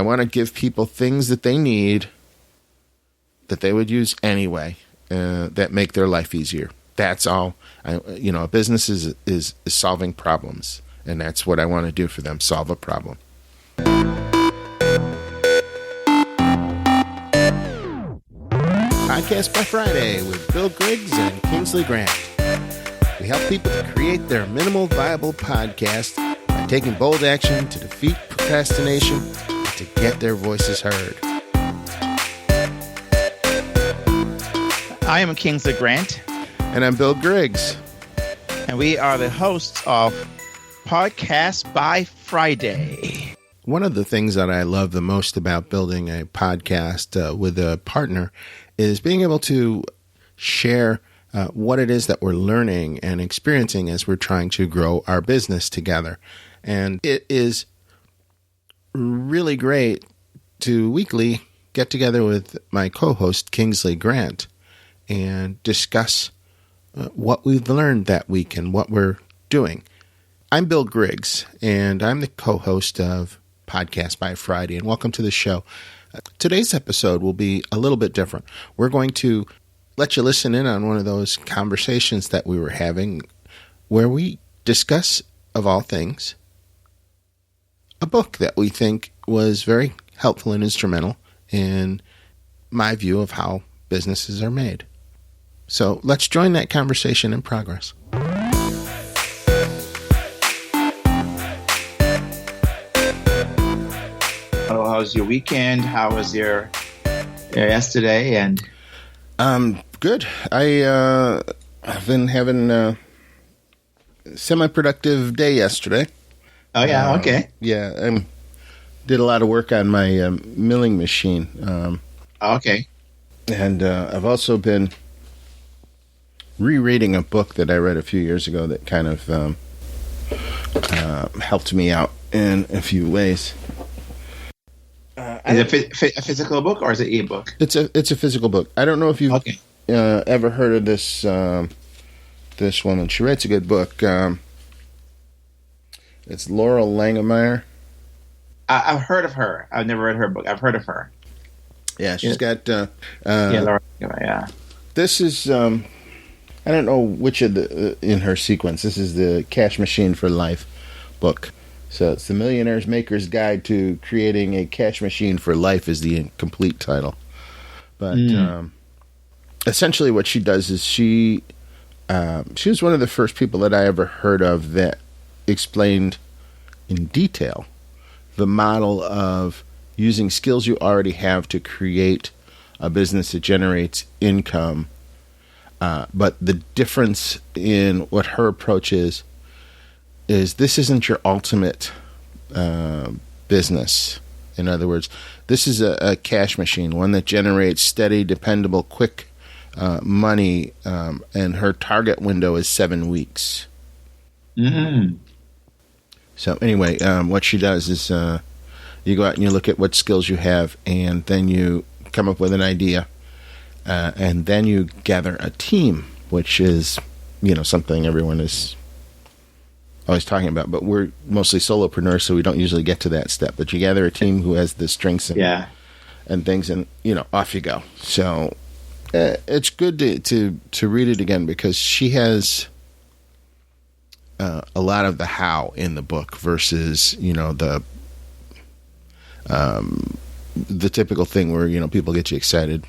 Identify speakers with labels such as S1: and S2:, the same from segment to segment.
S1: want to give people things that they need that they would use anyway, that make their life easier. That's all. A business is solving problems, and that's what I want to do for them, solve a problem. Podcast by Friday with Bill Griggs and Kingsley Grant. We help people to create their minimal viable podcast by taking bold action to defeat procrastination and to get their voices heard.
S2: I am Kingsley Grant.
S1: And I'm Bill Griggs.
S2: And we are the hosts of Podcast by Friday.
S1: One of the things that I love the most about building a podcast with a partner is being able to share what it is that we're learning and experiencing as we're trying to grow our business together. And it is really great to weekly get together with my co-host, Kingsley Grant, and discuss what we've learned that week and what we're doing. I'm Bill Griggs, and I'm the co-host of Podcast by Friday, and welcome to the show. Today's episode will be a little bit different. We're going to let you listen in on one of those conversations that we were having where we discuss, of all things, a book that we think was very helpful and instrumental in my view of how businesses are made. So let's join that conversation in progress.
S2: How was your weekend? How was your yesterday? And
S1: good. I've been having a semi-productive day yesterday.
S2: Oh yeah, okay.
S1: Yeah, I did a lot of work on my milling machine.
S2: Okay.
S1: And I've also been rereading a book that I read a few years ago that kind of helped me out in a few ways.
S2: Is it a physical book or is it e-book?
S1: It's a physical book. I don't know if you've ever heard of this this woman. She writes a good book. It's Laurel Langemeier.
S2: I've heard of her. I've never read her book. I've heard of her.
S1: Yeah, she's got.
S2: Laurel Langemeier. Yeah.
S1: This is. I don't know which of the in her sequence. This is the Cash Machine for Life book. So it's The Millionaire's Maker's Guide to Creating a Cash Machine for Life is the complete title. But essentially what she does is she was one of the first people that I ever heard of that explained in detail the model of using skills you already have to create a business that generates income. But the difference in what her approach is this isn't your ultimate business. In other words, this is a cash machine, one that generates steady, dependable, quick money, and her target window is 7 weeks.
S2: Mm-hmm.
S1: So anyway, what she does is you go out and you look at what skills you have, and then you come up with an idea, and then you gather a team, which is, something everyone is always talking about, but we're mostly solopreneurs, so we don't usually get to that step. But you gather a team who has the strengths and things, and off you go. So it's good to read it again because she has a lot of the how in the book versus the typical thing where people get you excited.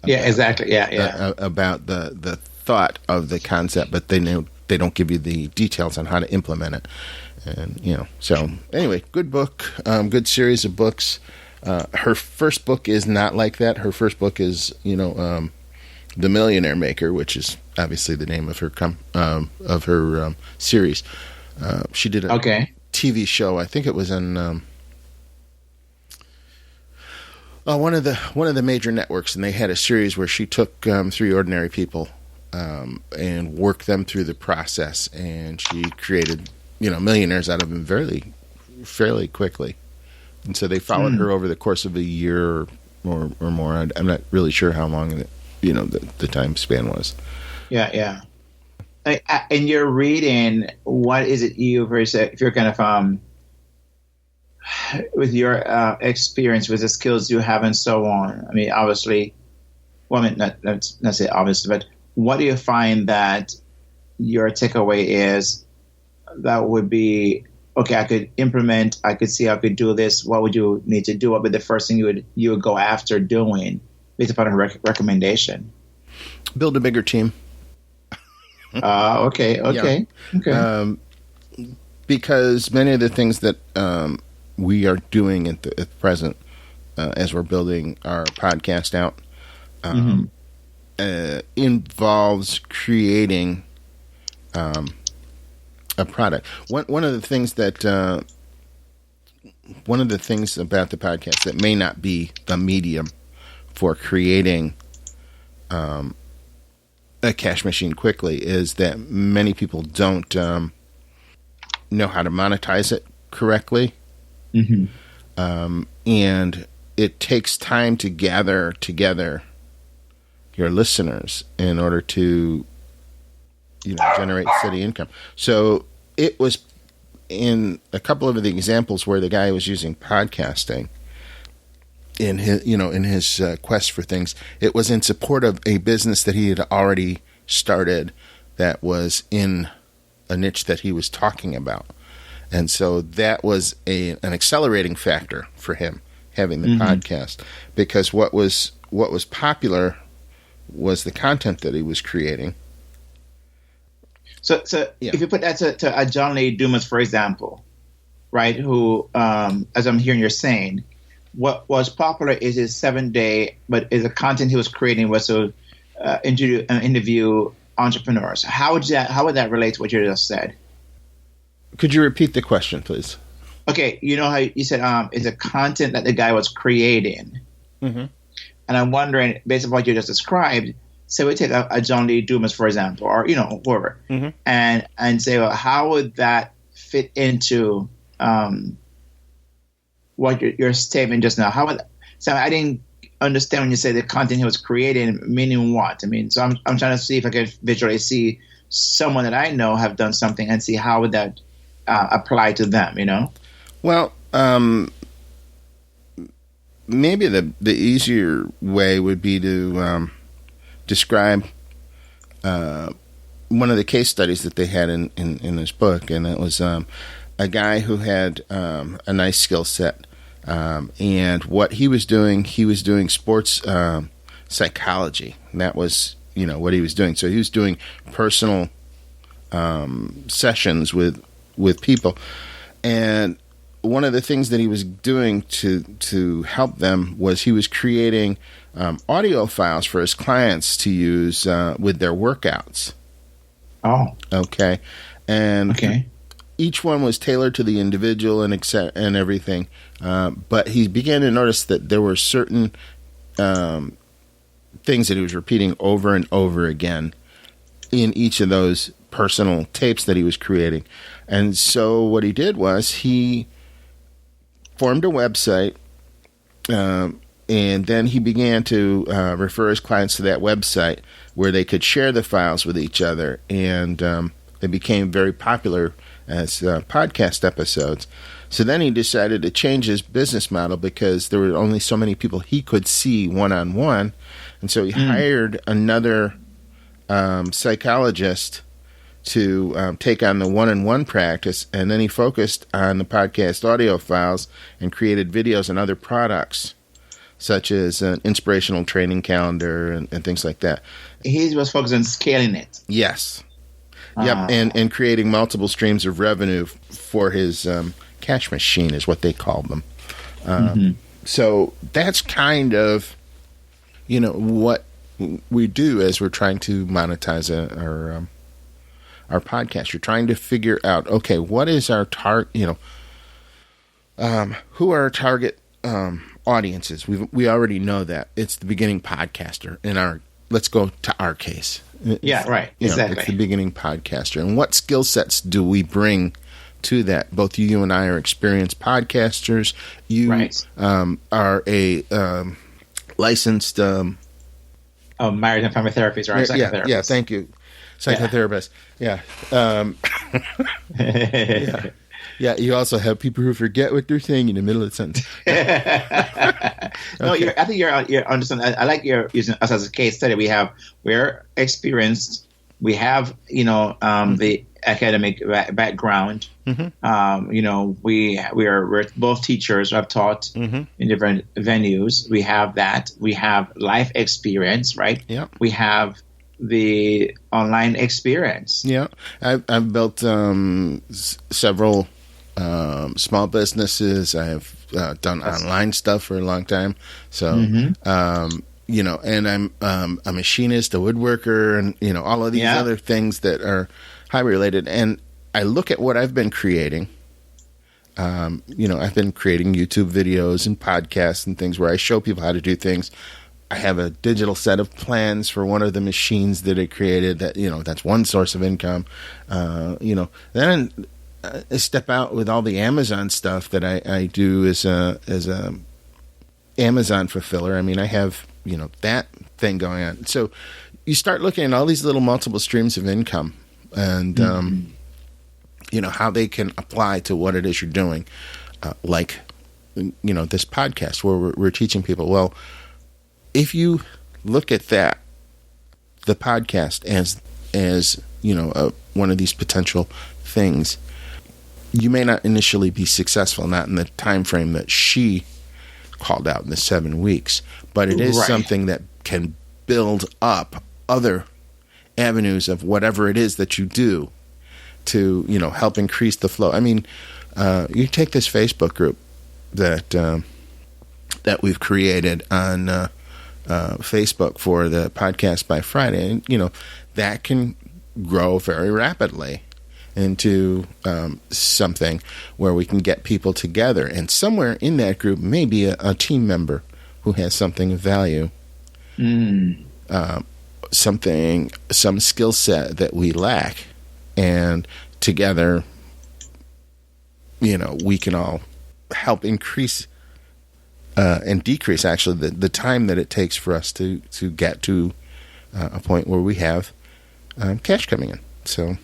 S2: Exactly.
S1: About the thought of the concept, but they don't give you the details on how to implement it. And, so anyway, good book, good series of books. Her first book is not like that. Her first book is, The Millionaire Maker, which is obviously the name of her series. She did a TV show. I think it was on one of the major networks, and they had a series where she took 3 ordinary people and worked them through the process, and she created millionaires out of them fairly quickly. And so they followed her over the course of a year or more. I'm not really sure how long the time span was.
S2: Yeah. In your reading, what is it if you're kind of
S3: with your experience, with the skills you have and so on, I mean, obviously, well, I mean, not say obviously, but what do you find that your takeaway is that would be, okay, I could implement, I could see I could do this. What would you need to do? What would be the first thing you would go after doing based upon a recommendation?
S1: Build a bigger team.
S3: Okay.
S1: Yeah. Because many of the things that we are doing at the present, as we're building our podcast out, involves creating a product. One of the things about the podcast that may not be the medium for creating a cash machine quickly is that many people don't know how to monetize it correctly. And it takes time to gather together your listeners in order to generate steady income. So it was in a couple of the examples where the guy was using podcasting in his quest for things. It was in support of a business that he had already started that was in a niche that he was talking about. And so that was an accelerating factor for him having the podcast, because what was popular was the content that he was creating.
S3: So if you put that to a John Lee Dumas, for example, right, who, as I'm hearing you're saying, what was popular is his 7-day, but is the content he was creating was to interview entrepreneurs. How would that relate to what you just said?
S1: Could you repeat the question, please?
S3: Okay, you know how you said is a content that the guy was creating, and I'm wondering, based on what you just described, say we take a John Lee Dumas, for example, or whoever, and say, well, how would that fit into what your statement just now? How would so I didn't understand when you say the content he was creating, meaning what? I mean, so I'm trying to see if I can visually see someone that I know have done something and see how would that apply to them, Well,
S1: maybe the easier way would be to describe one of the case studies that they had in this book, and it was a guy who had a nice skill set, and what he was doing sports psychology, and that was what he was doing. So he was doing personal sessions with people, and one of the things that he was doing to help them was he was creating audio files for his clients to use with their workouts.
S3: Oh,
S1: okay, and each one was tailored to the individual and everything. But he began to notice that there were certain things that he was repeating over and over again in each of those personal tapes that he was creating. And so what he did was he formed a website, and then he began to refer his clients to that website where they could share the files with each other, and they became very popular as podcast episodes. So then he decided to change his business model because there were only so many people he could see one-on-one, and so he hired another psychologist to take on the one-on-one practice, and then he focused on the podcast audio files and created videos and other products, such as an inspirational training calendar and things like that.
S3: He was focused on scaling it.
S1: Yes. Yep, and creating multiple streams of revenue for his cash machine is what they called them. So that's kind of, what we do as we're trying to monetize our podcast. You're trying to figure out, okay, what is our target? Who are our target audiences? We already know that it's the beginning podcaster. Let's go to our case.
S3: Right. Exactly.
S1: It's the beginning podcaster, and what skill sets do we bring to that? Both you and I are experienced podcasters. You are a licensed
S3: marriage and family therapist, or psychotherapist.
S1: Thank you. Psychotherapist. Yeah. Yeah, you also have people who forget what they're saying in the middle of the sentence.
S3: No,
S1: Okay.
S3: I think you're understand. I like your using us as a case study. We're experienced. We have the academic background. We're both teachers who have taught in different venues. We have that. We have life experience, right?
S1: Yeah.
S3: We have the online experience.
S1: Yeah, I've built several small businesses. I've done online stuff for a long time. So, and I'm a machinist, a woodworker, and all of these other things that are high related. And I look at what I've been creating. I've been creating YouTube videos and podcasts and things where I show people how to do things. I have a digital set of plans for one of the machines that I created that, that's one source of income. Then I step out with all the Amazon stuff that I do as a Amazon fulfiller. I mean, I have, that thing going on. So you start looking at all these little multiple streams of income and, how they can apply to what it is you're doing. Like, this podcast where we're teaching people, well, if you look at the podcast as one of these potential things, you may not initially be successful, not in the time frame that she called out in the 7 weeks, but it is something that can build up other avenues of whatever it is that you do to help increase the flow. I mean, you take this Facebook group that we've created on Facebook for the podcast by Friday, and that can grow very rapidly into something where we can get people together, and somewhere in that group may be a team member who has something of value, some skill set that we lack, and together, we can all help increase and decrease actually the time that it takes for us to get to a point where we have cash coming in. So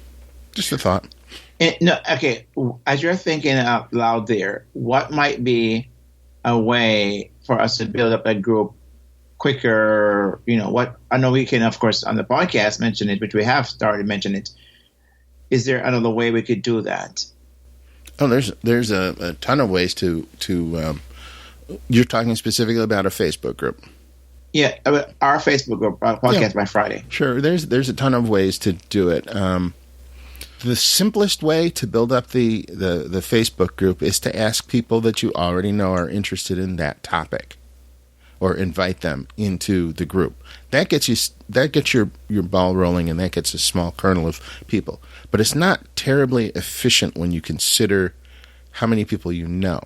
S1: just a thought.
S3: Okay. As you're thinking out loud there, what might be a way for us to build up a group quicker? What I know we can, of course, on the podcast mention it, which we have started mentioning it. Is there another way we could do that?
S1: Oh, there's a ton of ways to you're talking specifically about a Facebook group.
S3: Yeah, our Facebook group, Podcast by Friday.
S1: Sure, there's a ton of ways to do it. The simplest way to build up the Facebook group is to ask people that you already know are interested in that topic, or invite them into the group. That gets your ball rolling, and that gets a small kernel of people. But it's not terribly efficient when you consider how many people you know.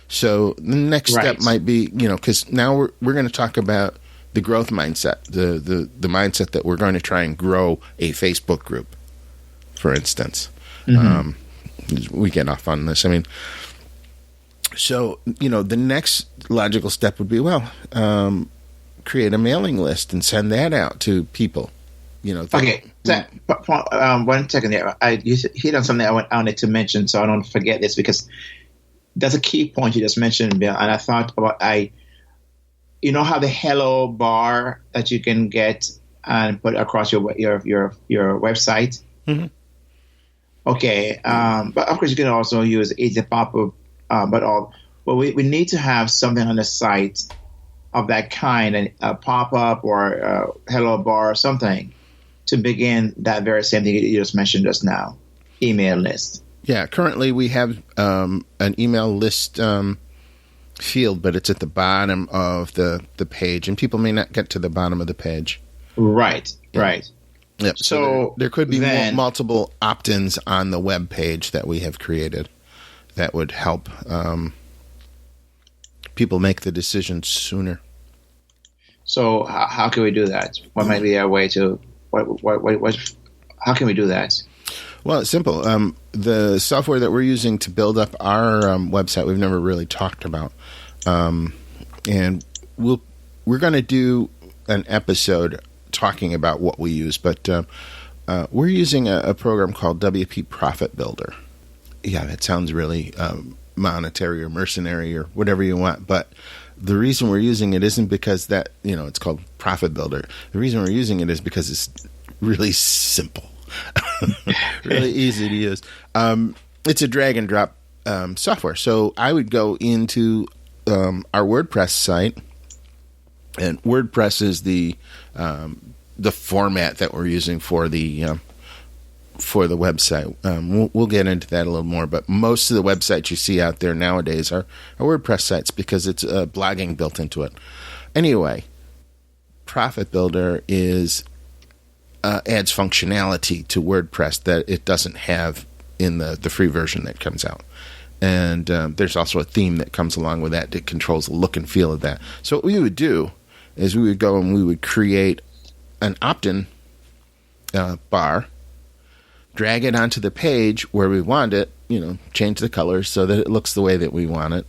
S1: So the next step might be, because now we're going to talk about the growth mindset, the mindset that we're going to try and grow a Facebook group, for instance. We get off on this. I mean, so, the next logical step would be, create a mailing list and send that out to people.
S3: Okay. 1 second there. You hit on something I wanted to mention, so I don't forget this, because that's a key point you just mentioned, Bill. And I thought about how the hello bar that you can get and put across your website. Okay, but of course you can also use easy pop-up, but we need to have something on the site of that kind, and a pop-up or a hello bar or something to begin that very same thing you just mentioned just now, email list.
S1: Yeah, currently we have an email list field, but it's at the bottom of the page, and people may not get to the bottom of the page.
S3: Right.
S1: Yep. So there could be multiple opt-ins on the web page that we have created that would help people make the decision sooner.
S3: So how can we do that? What might be a way to how can we do that?
S1: Well, it's simple. The software that we're using to build up our website, we've never really talked about, and we're going to do an episode talking about what we use, but we're using a program called WP Profit Builder, yeah, that sounds really monetary or mercenary or whatever you want. But the reason we're using it isn't because that, it's called Profit Builder. The reason we're using it is because it's really simple, really easy to use. It's a drag and drop software. So I would go into our WordPress site, and WordPress is the format that we're using for the website. We'll get into that a little more, but most of the websites you see out there nowadays are WordPress sites because it's blogging built into it. Anyway, Profit Builder adds functionality to WordPress that it doesn't have in the free version that comes out. And there's also a theme that comes along with that controls the look and feel of that. So what we would do is we would go and we would create an opt-in bar, drag it onto the page where we want it, change the colors so that it looks the way that we want it.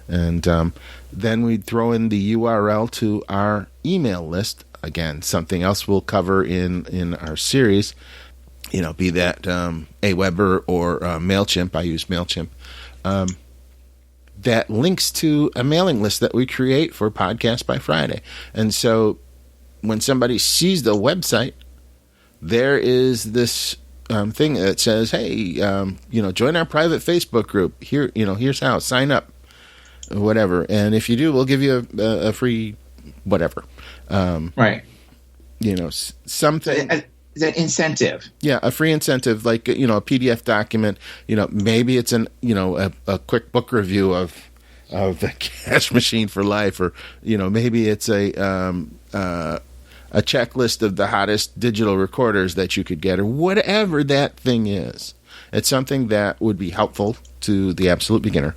S1: And then we'd throw in the URL to our email list. Again, something else we'll cover in our series, be that Aweber or MailChimp. I use MailChimp. That links to a mailing list that we create for Podcast by Friday. And so when somebody sees the website, there is this thing that says, hey, join our private Facebook group. Here, here's how. Sign up, whatever. And if you do, we'll give you a free whatever.
S3: Right.
S1: Something.
S3: Is an incentive?
S1: Yeah, a free incentive, like a PDF document. Maybe it's a quick book review of the Cash Machine for Life, or maybe it's a checklist of the hottest digital recorders that you could get, or whatever that thing is. It's something that would be helpful to the absolute beginner,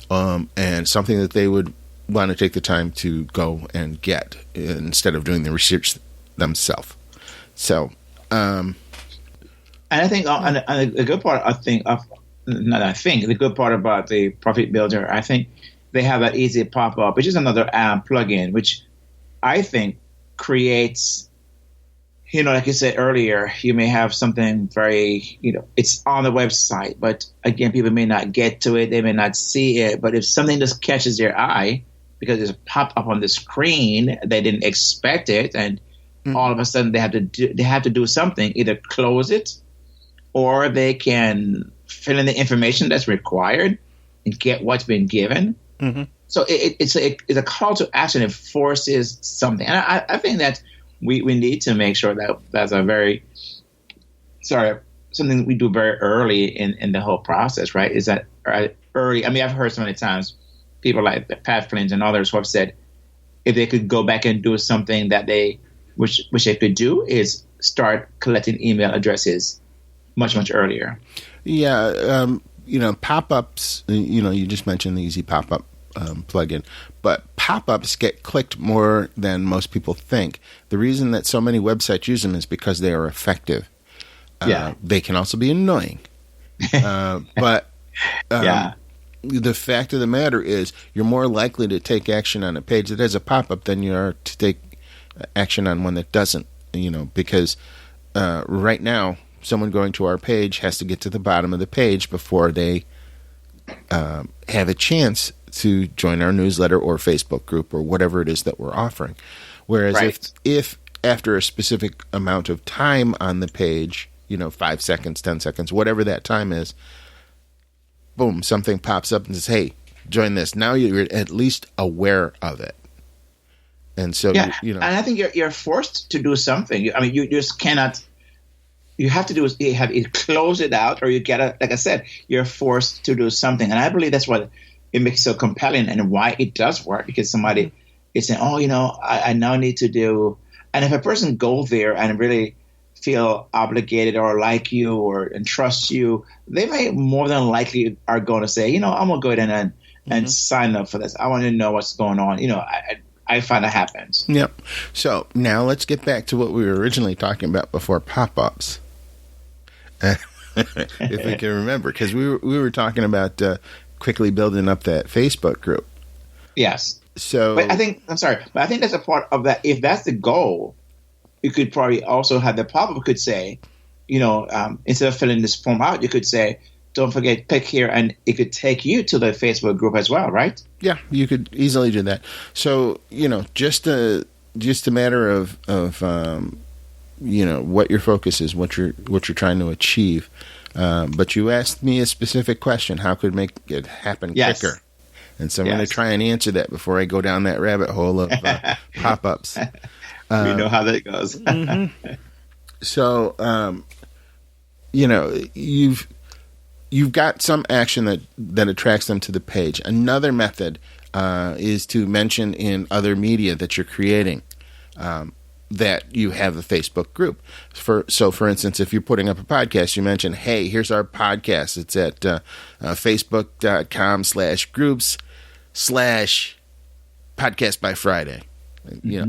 S1: and something that they would want to take the time to go and get instead of doing the research themselves. So, and
S3: I think the good part, the good part about the Profit Builder, I think they have that easy pop-up, which is another plugin, which I think creates, like you said earlier, you may have something very, it's on the website, but again, people may not get to it, they may not see it, but if something just catches their eye because it's popped up on the screen, they didn't expect it, and all of a sudden they have to do something, either close it or they can fill in the information that's required and get what's been given. Mm-hmm. So it's a call to action. It forces something. And I think that we need to make sure that that's something we do very early in the whole process, right? Is that early? I mean, I've heard so many times people like Pat Flint and others who have said if they could go back and do something that which they could do is start collecting email addresses much, much earlier.
S1: Yeah. Pop-ups, you just mentioned the Easy Pop-Up plugin, but pop-ups get clicked more than most people think. The reason that so many websites use them is because they are effective. They can also be annoying. But the fact of the matter is you're more likely to take action on a page that has a pop-up than you are to take action on one that doesn't, because right now someone going to our page has to get to the bottom of the page before they have a chance to join our newsletter or Facebook group or whatever it is that we're offering. Whereas if after a specific amount of time on the page, 5 seconds, 10 seconds, whatever that time is, boom, something pops up and says, hey, join this. Now you're at least aware of it. And so, and I
S3: think you're forced to do something. I mean, you just cannot. You have to close it out, or you get like I said, you're forced to do something. And I believe that's what it makes it so compelling and why it does work, because somebody is saying, oh, I now need to do. And if a person goes there and really feel obligated or like you and trust you, they may more than likely are going to say, I'm going to go ahead and sign up for this. I want to know what's going on. I find that happens.
S1: Yep. So now let's get back to what we were originally talking about before pop-ups. If we can remember, because we were talking about quickly building up that Facebook group.
S3: Yes.
S1: So,
S3: but I think that's a part of that. If that's the goal, you could probably also have the pop-up could say, instead of filling this form out, you could say, don't forget, click here, and it could take you to the Facebook group as well, right?
S1: Yeah, you could easily do that. So, just a matter of what your focus is, what you're trying to achieve. But you asked me a specific question: how could make it happen quicker? And so I'm going to try and answer that before I go down that rabbit hole of pop-ups.
S3: We know how that goes.
S1: Mm-hmm. So, you've got some action that attracts them to the page. Another method is to mention in other media that you're creating that you have a Facebook group. For instance, if you're putting up a podcast, you mention, hey, here's our podcast. It's at facebook.com/groups/podcast by Friday.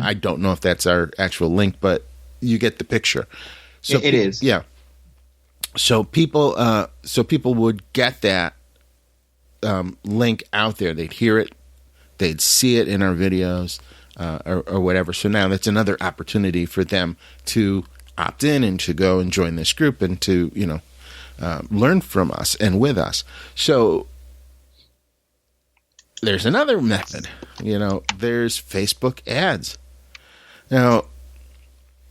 S1: I don't know if that's our actual link, but you get the picture. So
S3: it is.
S1: Yeah. So people would get that link out there. They'd hear it, they'd see it in our videos, or whatever. So now that's another opportunity for them to opt in and to go and join this group and to learn from us and with us. So there's another method. There's Facebook ads. Now,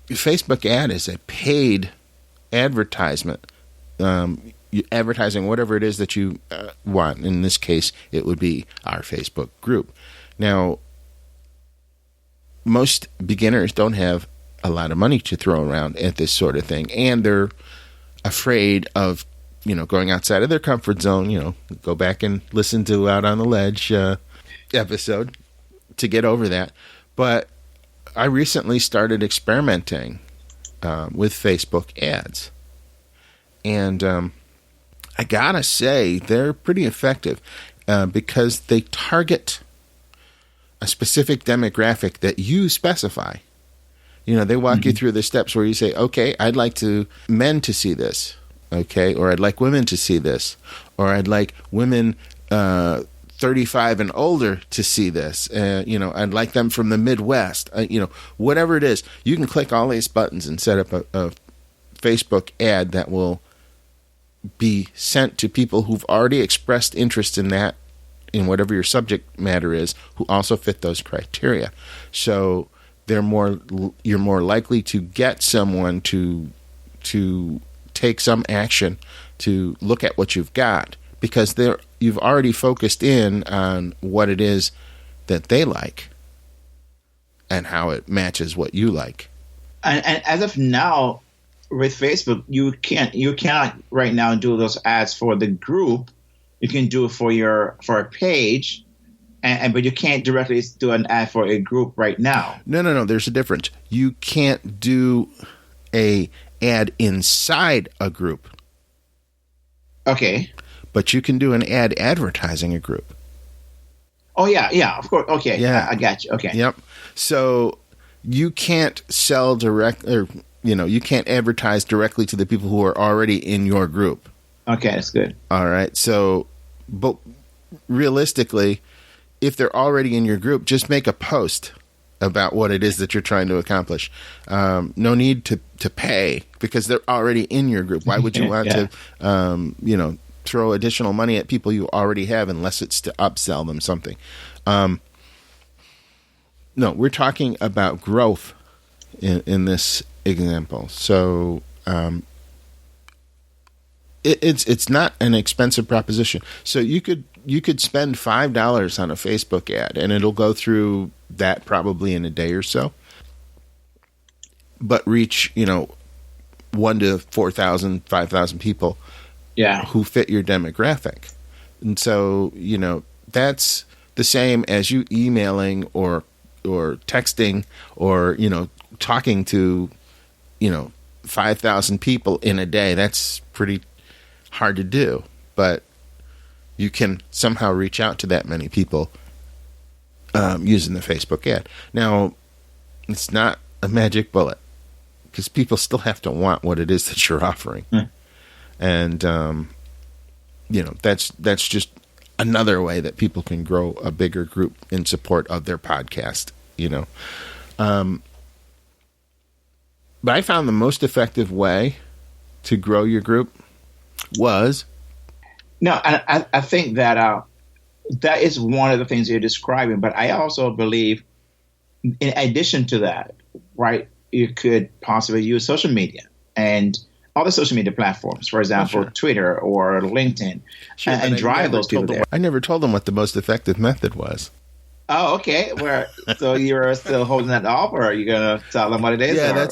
S1: Facebook ad is a paid advertisement. Advertising whatever it is that you want. In this case, it would be our Facebook group. Now, most beginners don't have a lot of money to throw around at this sort of thing, and they're afraid of going outside of their comfort zone. Go back and listen to Out on the Ledge episode to get over that. But I recently started experimenting with Facebook ads. And I gotta say, they're pretty effective because they target a specific demographic that you specify. They walk you through the steps where you say, okay, I'd like men to see this, okay, or I'd like women to see this, or I'd like women 35 and older to see this. I'd like them from the Midwest. Whatever it is, you can click all these buttons and set up a Facebook ad that will be sent to people who've already expressed interest in that, in whatever your subject matter is, who also fit those criteria. So you're more likely to get someone to take some action to look at what you've got, because you've already focused in on what it is that they like and how it matches what you like.
S3: And as of now, with Facebook, you cannot right now do those ads for the group. You can do it for a page, but you can't directly do an ad for a group right now.
S1: No. There's a difference. You can't do a ad inside a group.
S3: Okay.
S1: But you can do an ad advertising a group.
S3: Oh yeah, of course. Okay, yeah, I got you. Okay.
S1: Yep. So you can't sell direct, or you can't advertise directly to the people who are already in your group.
S3: Okay, that's good.
S1: All right. So, but realistically, if they're already in your group, just make a post about what it is that you're trying to accomplish. No need to pay, because they're already in your group. Why would you want to, throw additional money at people you already have, unless it's to upsell them something? No, we're talking about growth in this example. So it's not an expensive proposition. So you could spend $5 on a Facebook ad, and it'll go through that probably in a day or so, but reach 1 to 4,000, 5,000 people who fit your demographic. And so that's the same as you emailing or texting or talking to 5,000 people in a day. That's pretty hard to do, but you can somehow reach out to that many people using the Facebook ad. Now, it's not a magic bullet, because people still have to want what it is that you're offering. And that's just another way that people can grow a bigger group in support of their podcast. But I found the most effective way to grow your group was?
S3: No, I think that that is one of the things you're describing. But I also believe, in addition to that, right, you could possibly use social media and other social media platforms, for example, Twitter or LinkedIn, and drive those people there.
S1: I never told them what the most effective method was.
S3: Oh, okay. So you're still holding that off, or are you going to tell them what it is?
S1: Yeah,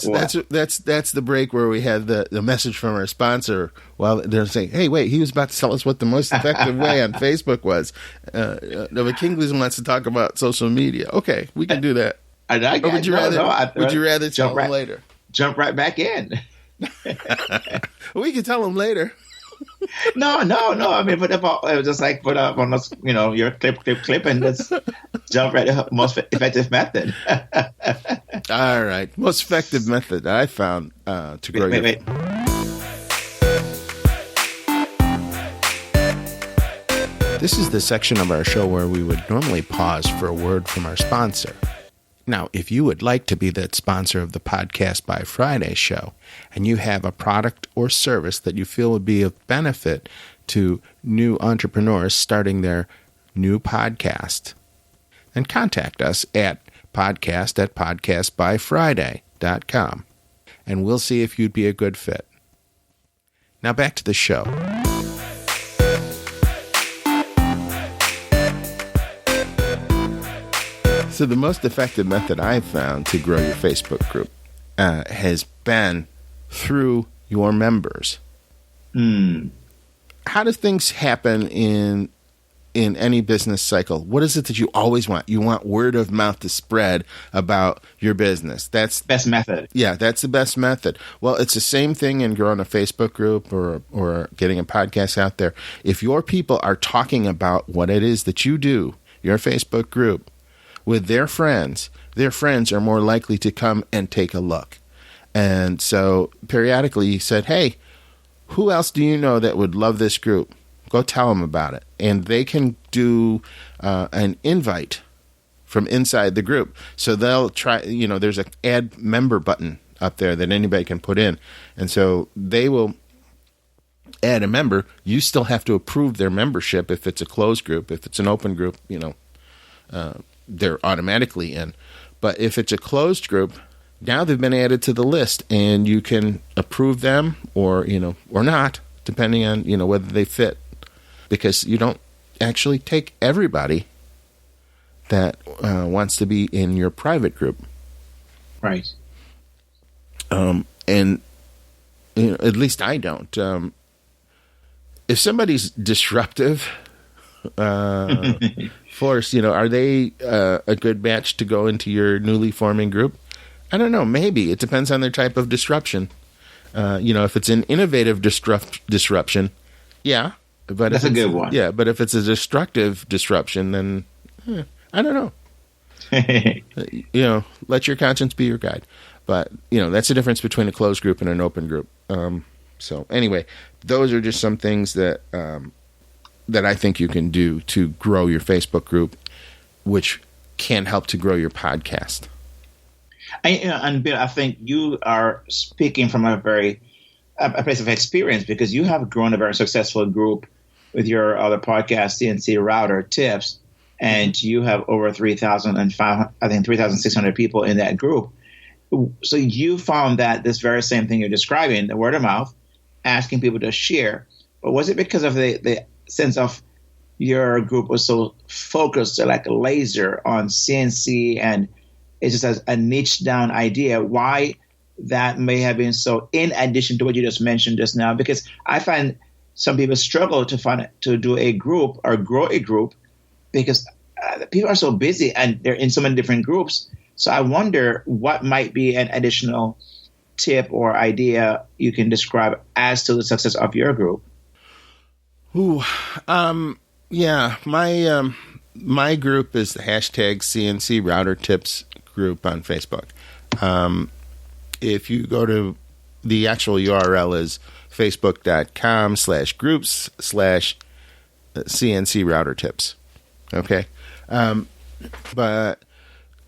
S1: that's the break where we had the message from our sponsor. While they're saying, "Hey, wait, he was about to tell us what the most effective way on Facebook was." But Kingsley wants to talk about social media. Okay, we can do that. Or would you rather tell them later?
S3: Jump right back in.
S1: We can tell them later.
S3: No. I mean, but if just like put up on this, your clip, and just jump right to the most effective method.
S1: All right, most effective method I found to grow your.
S3: Wait.
S1: This is the section of our show where we would normally pause for a word from our sponsor. Now, if you would like to be the sponsor of the Podcast by Friday show, and you have a product or service that you feel would be of benefit to new entrepreneurs starting their new podcast, then contact us at podcast@podcastbyfriday.com, and we'll see if you'd be a good fit. Now back to the show. So the most effective method I've found to grow your Facebook group has been through your members. How do things happen in any business cycle? What is it that you always want? You want word of mouth to spread about your business. That's
S3: best method.
S1: Yeah, that's the best method. Well, it's the same thing in growing a Facebook group or getting a podcast out there. If your people are talking about what it is that you do, your Facebook group, with their friends are more likely to come and take a look. And so periodically he said, hey, who else do you know that would love this group? Go tell them about it. And they can do an invite from inside the group. So they'll try, there's an add member button up there that anybody can put in. And so they will add a member. You still have to approve their membership if it's a closed group. If it's an open group, they're automatically in. But if it's a closed group, now they've been added to the list, and you can approve them or not, depending on whether they fit, because you don't actually take everybody that wants to be in your private group,
S3: right?
S1: And at least I don't. If somebody's disruptive, Forrest, are they a good match to go into your newly forming group? I don't know. Maybe. It depends on their type of disruption. If it's an innovative disruption, yeah. But
S3: that's a good one.
S1: Yeah, but if it's a destructive disruption, then I don't know. Let your conscience be your guide. But, that's the difference between a closed group and an open group. So anyway, those are just some things that I think you can do to grow your Facebook group, which can help to grow your podcast.
S3: And Bill, I think you are speaking from a place of experience, because you have grown a very successful group with your other podcast, CNC Router Tips, and you have over 3,600 people in that group. So you found that this very same thing you're describing, the word of mouth, asking people to share. But was it because of the sense of your group was so focused, like a laser on CNC, and it's just a niche down idea, why that may have been so, in addition to what you just mentioned just now? Because I find some people struggle to do a group or grow a group because people are so busy and they're in so many different groups. So I wonder what might be an additional tip or idea you can describe as to the success of your group.
S1: Yeah, my group is the hashtag CNC Router Tips group on Facebook. If you go to the actual URL is facebook.com/groups/CNC Router Tips. Okay. But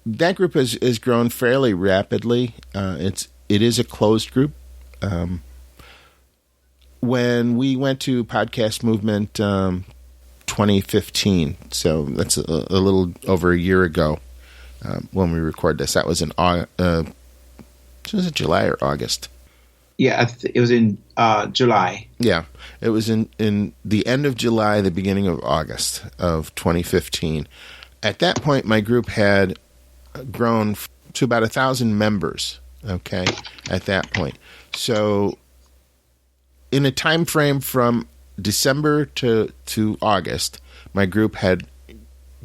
S1: that group has grown fairly rapidly. It is a closed group. when we went to Podcast Movement 2015, so that's a little over a year ago when we record this. That was in was it July or August?
S3: Yeah, it was in July.
S1: Yeah, it was in the end of July, the beginning of August of 2015. At that point, my group had grown to about 1,000 members, okay, at that point. So in a time frame from December to August, my group had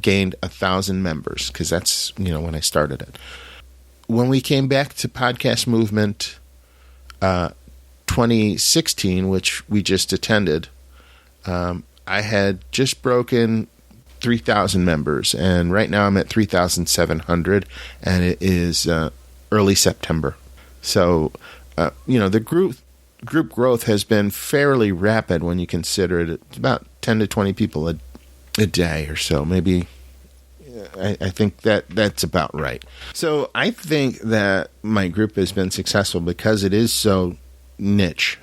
S1: gained 1,000 members, because that's, when I started it. When we came back to Podcast Movement 2016, which we just attended, I had just broken 3,000 members, and right now I'm at 3,700, and it is early September. So, the group growth has been fairly rapid when you consider it. It's about 10 to 20 people a day or so, maybe. I think that's about right. So I think that my group has been successful because it is so niche.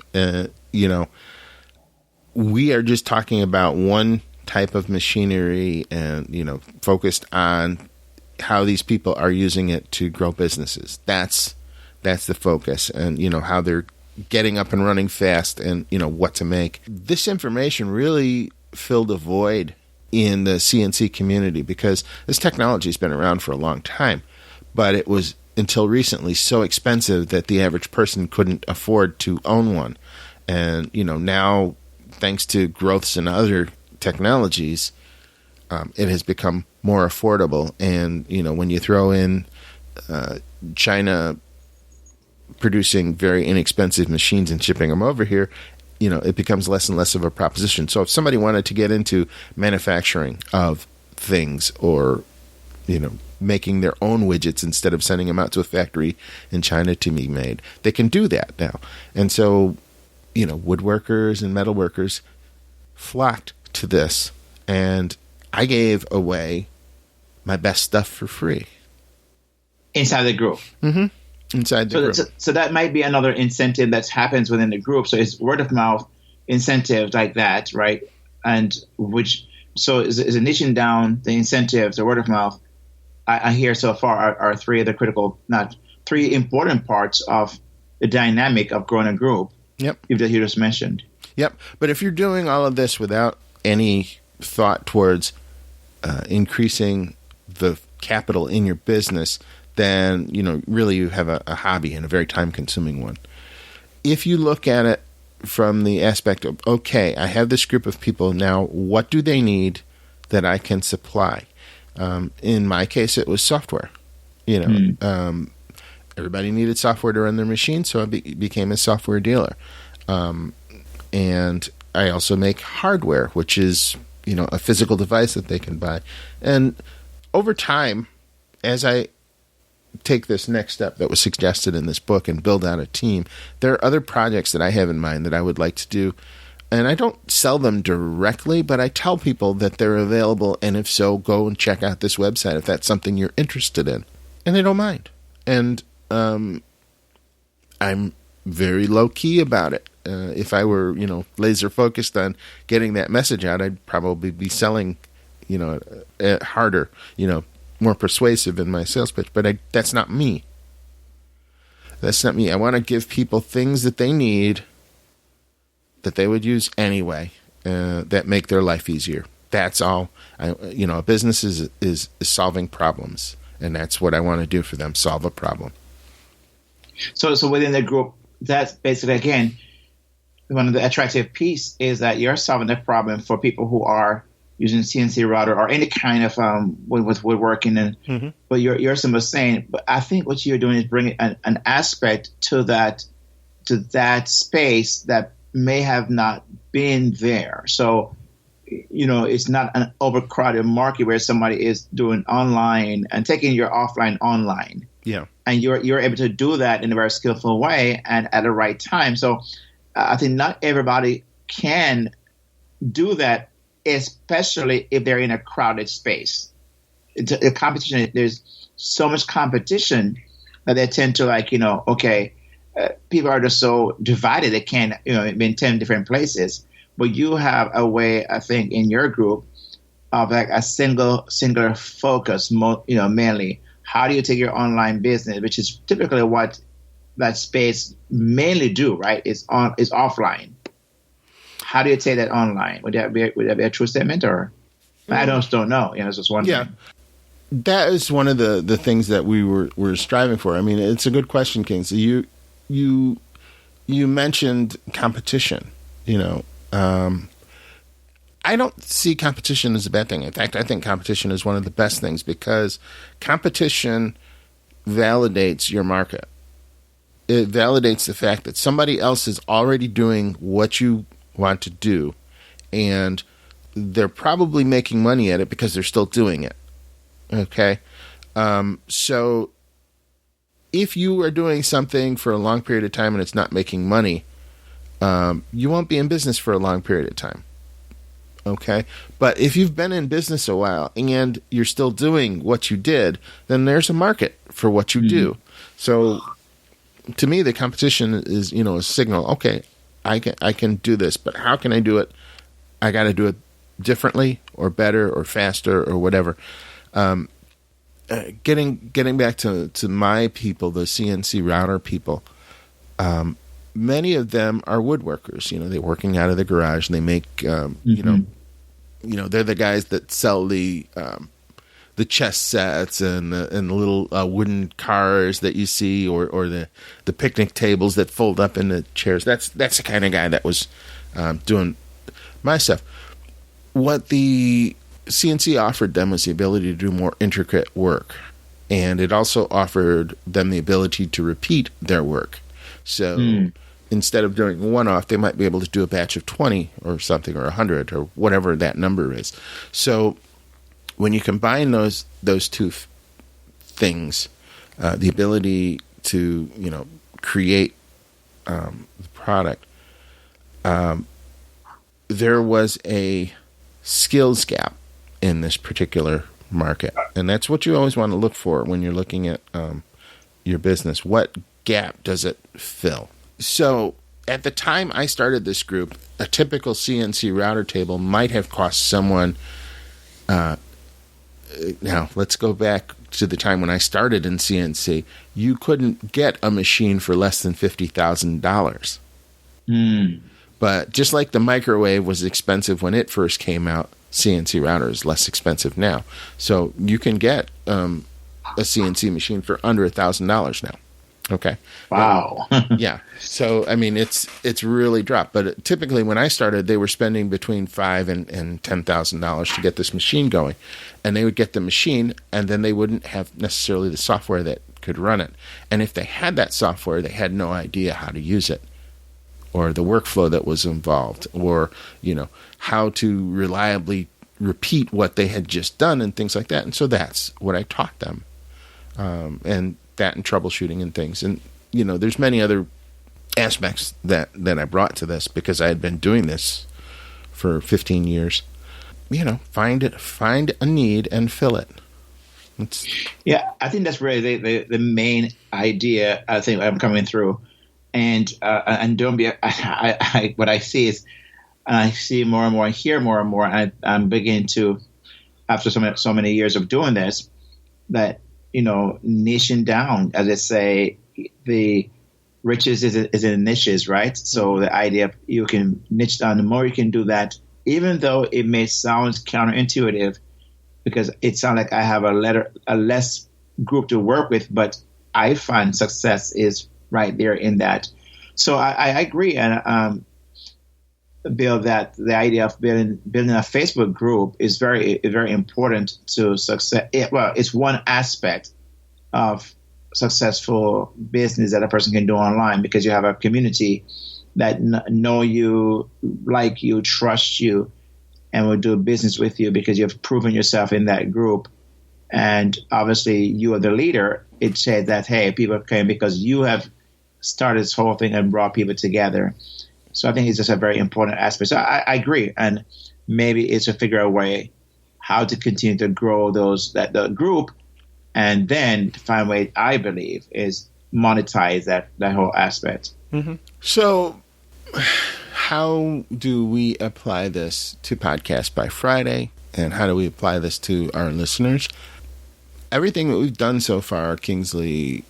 S1: We are just talking about one type of machinery and, focused on how these people are using it to grow businesses. That's the focus, and, how they're getting up and running fast, and, what to make. This information really filled a void in the CNC community, because this technology has been around for a long time, but it was until recently so expensive that the average person couldn't afford to own one. And, now, thanks to growths in other technologies, it has become more affordable. And, when you throw in China producing very inexpensive machines and shipping them over here, it becomes less and less of a proposition. So if somebody wanted to get into manufacturing of things, or, making their own widgets instead of sending them out to a factory in China to be made, they can do that now. And so, woodworkers and metalworkers flocked to this, and I gave away my best stuff for free.
S3: Inside the group.
S1: Mm-hmm. Inside the group.
S3: So that might be another incentive that happens within the group. So it's word of mouth incentives like that, right? And is niching down the incentives, the word of mouth, I hear so far are three important parts of the dynamic of growing a group.
S1: Yep.
S3: You just mentioned.
S1: Yep. But if you're doing all of this without any thought towards increasing the capital in your business, then, really you have a hobby, and a very time-consuming one. If you look at it from the aspect of, okay, I have this group of people now, what do they need that I can supply? In my case, it was software. Everybody needed software to run their machine, so I became a software dealer. And I also make hardware, which is, a physical device that they can buy. And over time, as I take this next step that was suggested in this book and build out a team, there are other projects that I have in mind that I would like to do. And I don't sell them directly, but I tell people that they're available, and if so, go and check out this website if that's something you're interested in. And they don't mind. And I'm very low-key about it. If I were, laser-focused on getting that message out, I'd probably be selling, harder, more persuasive in my sales pitch. But that's not me. That's not me. I want to give people things that they need that they would use anyway, that make their life easier. That's all. A business is solving problems, and that's what I want to do for them, solve a problem.
S3: So within the group, that's basically, again, one of the attractive piece is that you're solving the problem for people who are using CNC router or any kind of with woodworking, and mm-hmm. But you're simply saying. But I think what you're doing is bringing an aspect to that space that may have not been there. So, it's not an overcrowded market where somebody is doing online and taking your offline online.
S1: Yeah,
S3: and you're able to do that in a very skillful way and at the right time. So, I think not everybody can do that, especially if they're in a crowded space. The competition, there's so much competition that they tend to people are just so divided they can't, be in 10 different places. But you have a way, I think, in your group of like a singular focus, mainly. How do you take your online business, which is typically what that space mainly do, right? Is offline. How do you take that online? Would that be a true statement, or I don't know? It's just one.
S1: Yeah, that is one of the things that we were striving for. I mean, it's a good question, Kingsley. You mentioned competition. I don't see competition as a bad thing. In fact, I think competition is one of the best things because competition validates your market. It validates the fact that somebody else is already doing what you want to do, and they're probably making money at it because they're still doing it. Okay? So if you are doing something for a long period of time and it's not making money, you won't be in business for a long period of time. Okay? But if you've been in business a while and you're still doing what you did, then there's a market for what you do. So to me, the competition is, a signal. Okay, I can do this, but how can I do it? I got to do it differently or better or faster or whatever. Getting back to my people, the CNC router people, many of them are woodworkers. They're working out of the garage and they make, they're the guys that sell the chess sets and the little wooden cars that you see, or the picnic tables that fold up into chairs. That's the kind of guy that was doing my stuff. What the CNC offered them was the ability to do more intricate work, and it also offered them the ability to repeat their work. So instead of doing one-off, they might be able to do a batch of 20 or something, or 100 or whatever that number is. So when you combine those two things, the ability to create the product, there was a skills gap in this particular market, and that's what you always want to look for when you're looking at your business. What gap does it fill? So at the time I started this group, a typical CNC router table might have cost someone. Now, let's go back to the time when I started in CNC. You couldn't get a machine for less than $50,000. But just like the microwave was expensive when it first came out, CNC router is less expensive now. So you can get a CNC machine for under $1,000 now. Okay.
S3: Wow.
S1: Yeah. So I mean, it's really dropped. But typically, when I started, they were spending between $5,000 and $10,000 to get this machine going, and they would get the machine, and then they wouldn't have necessarily the software that could run it. And if they had that software, they had no idea how to use it, or the workflow that was involved, or how to reliably repeat what they had just done, and things like that. And so that's what I taught them, and that and troubleshooting and things. And there's many other aspects that I brought to this because I had been doing this for 15 years. Find a need and fill it.
S3: Yeah, I think that's really the main idea. I think I'm coming through, and don't be. What I see is, I see more and more, I hear more and more, and I'm beginning to, after so many years of doing this, that niching down, as they say, the riches is in niches, right? So the idea of you can niche down, the more you can do that, even though it may sound counterintuitive, because it sounds like I have a less group to work with, but I find success is right there in that. So I agree, and Bill, that the idea of building a Facebook group is very important to success. It's one aspect of successful business that a person can do online, because you have a community that know you, like you, trust you, and will do business with you because you've proven yourself in that group. And obviously, you are the leader. It said that, hey, people came because you have started this whole thing and brought people together. So I think it's just a very important aspect. So I agree, and maybe it's to figure out a way how to continue to grow the group, and then to find a way. I believe is monetize that whole aspect.
S1: Mm-hmm. So how do we apply this to Podcast by Friday, and how do we apply this to our listeners? Everything that we've done so far, Kingsley,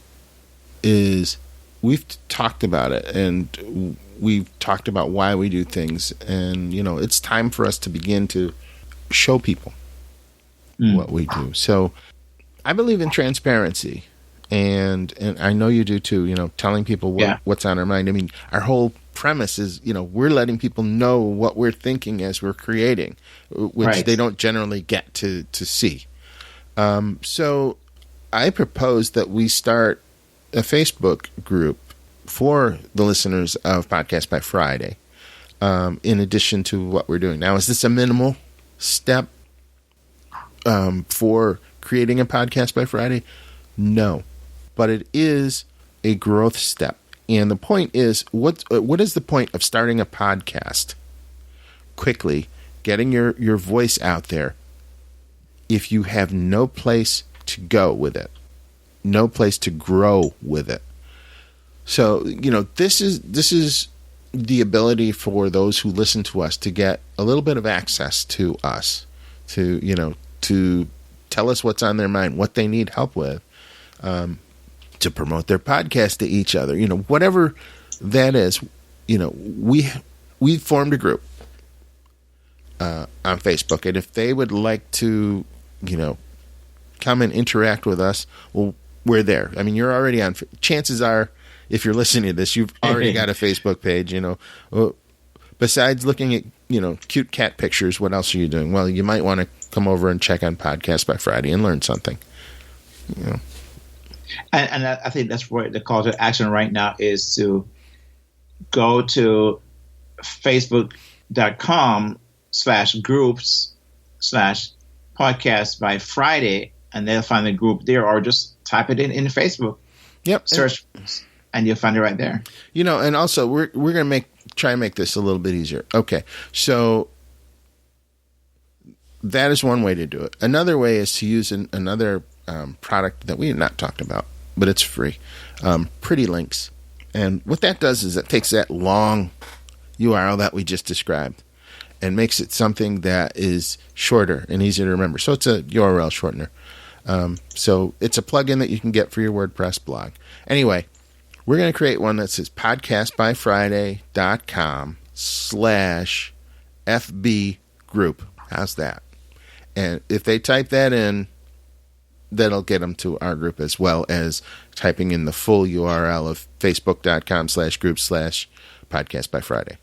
S1: is we've talked about it, and we've talked about why we do things, and it's time for us to begin to show people what we do. So I believe in transparency, and I know you do too, telling people what's on our mind. I mean, our whole premise is, we're letting people know what we're thinking as we're creating, which they don't generally get to see. So I propose that we start a Facebook group for the listeners of Podcast by Friday, in addition to what we're doing. Now, is this a minimal step for creating a Podcast by Friday? No, but it is a growth step. And the point is, what is the point of starting a podcast quickly, getting your voice out there, if you have no place to go with it, no place to grow with it? So, this is the ability for those who listen to us to get a little bit of access to us, to tell us what's on their mind, what they need help with, to promote their podcast to each other, whatever that is. We formed a group on Facebook, and if they would like to, come and interact with us, well, we're there. I mean, you're already on. Chances are, if you're listening to this, you've already got a Facebook page. Besides looking at cute cat pictures, what else are you doing? Well, you might want to come over and check on Podcast by Friday and learn something.
S3: And I think that's what the call to action right now is, to go to facebook.com/groups/podcast by Friday, and they'll find the group there, or just type it in Facebook.
S1: Yep.
S3: Search, and you'll find it right there.
S1: And also we're going to try and make this a little bit easier. Okay. So that is one way to do it. Another way is to use another product that we have not talked about, but it's free. Pretty Links. And what that does is it takes that long URL that we just described and makes it something that is shorter and easier to remember. So it's a URL shortener. So it's a plugin that you can get for your WordPress blog. Anyway, we're going to create one that says podcastbyfriday.com/FB group. How's that? And if they type that in, that'll get them to our group, as well as typing in the full URL of facebook.com/group/podcast by Friday.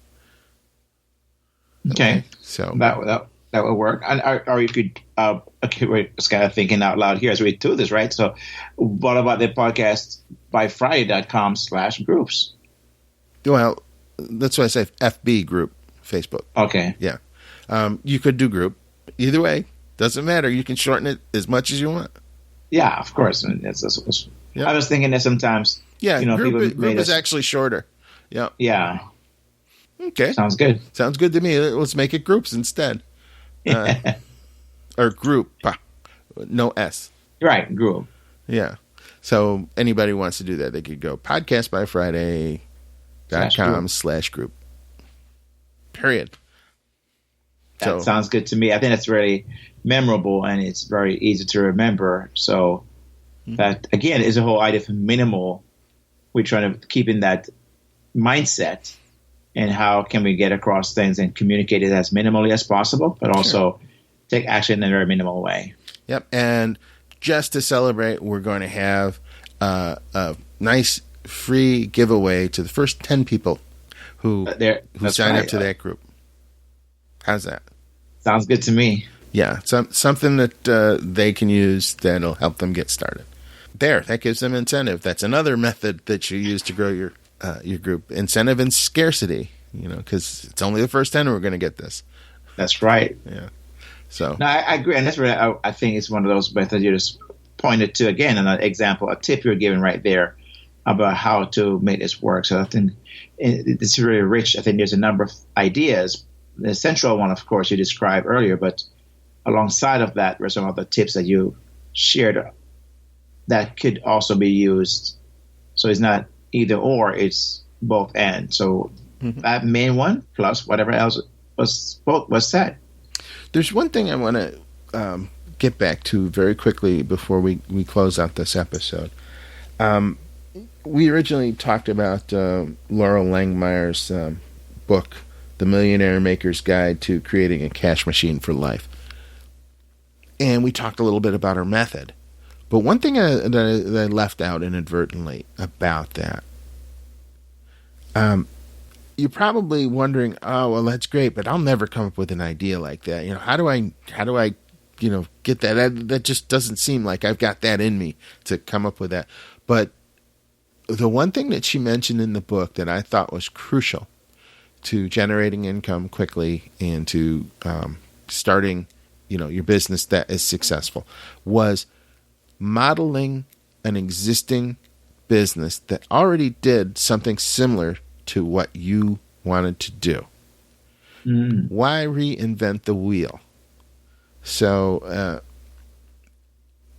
S3: Okay.
S1: So
S3: that would work. And or you could, okay, we're just kind of thinking out loud here as we do this, right? So what about the podcast by Friday.com/groups?
S1: Well, that's why I say FB group, Facebook.
S3: Okay.
S1: Yeah. You could do group. Either way, doesn't matter. You can shorten it as much as you want.
S3: Yeah, of course. Yep. I was thinking that sometimes.
S1: Yeah, group
S3: people
S1: is actually shorter. Yeah.
S3: Yeah.
S1: Okay.
S3: Sounds good.
S1: Sounds good to me. Let's make it groups instead. Or group. No S.
S3: Right, group.
S1: Yeah. So anybody wants to do that, they could go podcastbyfriday.com/group. Period.
S3: That sounds good to me. I think that's really memorable, and it's very easy to remember. So that, again, is a whole idea for minimal. We're trying to keep in that mindset, and how can we get across things and communicate it as minimally as possible, but also take action in a very minimal way.
S1: Yep. And just to celebrate, we're going to have a nice free giveaway to the first 10 people who sign up to that group. How's that?
S3: Sounds good to me.
S1: Yeah, something that they can use that'll help them get started. That gives them incentive. That's another method that you use to grow your group. Incentive and scarcity, because it's only the first 10 who are going to get this.
S3: That's right.
S1: Yeah. So
S3: no, I agree, and that's really, I think it's one of those methods you just pointed to, again, an example, a tip you're giving right there about how to make this work. So I think it's really rich. I think there's a number of ideas. The central one, of course, you described earlier, but alongside of that were some of the tips that you shared that could also be used So it's not either or, it's both and. So that main one plus whatever else was said.
S1: There's one thing I want to get back to very quickly before we close out this episode. We originally talked about Laurel Langmeyer's book, The Millionaire Maker's Guide to Creating a Cash Machine for Life. And we talked a little bit about her method. But one thing that I left out inadvertently about that, you're probably wondering, oh, well, that's great, but I'll never come up with an idea like that. How do I get that? That just doesn't seem like I've got that in me to come up with that. But the one thing that she mentioned in the book that I thought was crucial to generating income quickly and to starting, your business that is successful was modeling an existing business that already did something similar to what you wanted to do. Why reinvent the wheel? So,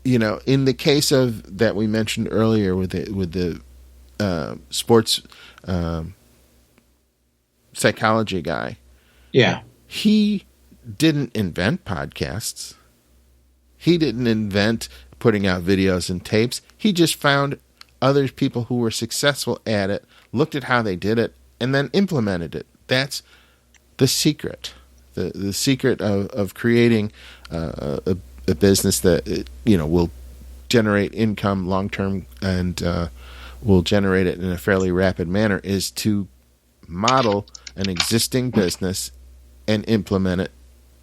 S1: in the case of that we mentioned earlier with the sports psychology guy, he didn't invent podcasts. He didn't invent putting out videos and tapes. He just found other people who were successful at it, looked at how they did it, and then implemented it. That's the secret. The secret of creating a business that will generate income long term and will generate it in a fairly rapid manner is to model an existing business and implement it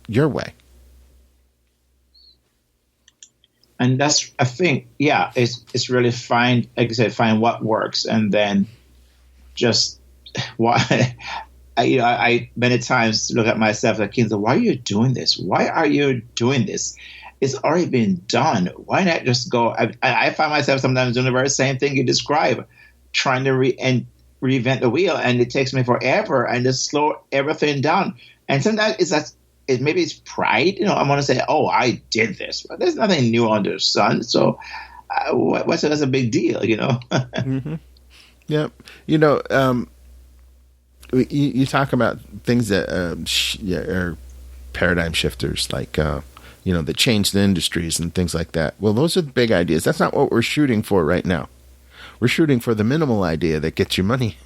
S1: your way.
S3: And that's, I think, it's really find what works, and then just why. I many times look at myself like, Kingsley, why are you doing this? Why are you doing this? It's already been done. Why not just go? I find myself sometimes doing the very same thing you describe, trying to reinvent the wheel, and it takes me forever and just slow everything down. And sometimes maybe it's pride. I want to say, oh, I did this. But there's nothing new under the sun. So what's a big deal,
S1: Mm-hmm. Yep. You talk about things that are paradigm shifters, like, that change the industries and things like that. Well, those are the big ideas. That's not what we're shooting for right now. We're shooting for the minimal idea that gets you money.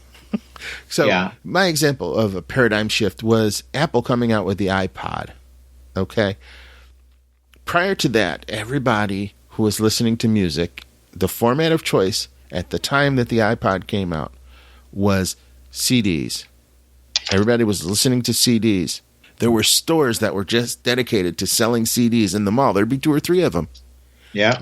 S1: So my example of a paradigm shift was Apple coming out with the iPod. Okay. Prior to that, everybody who was listening to music, the format of choice at the time that the iPod came out was CDs. Everybody was listening to CDs. There were stores that were just dedicated to selling CDs in the mall. There'd be 2 or 3 of them.
S3: Yeah.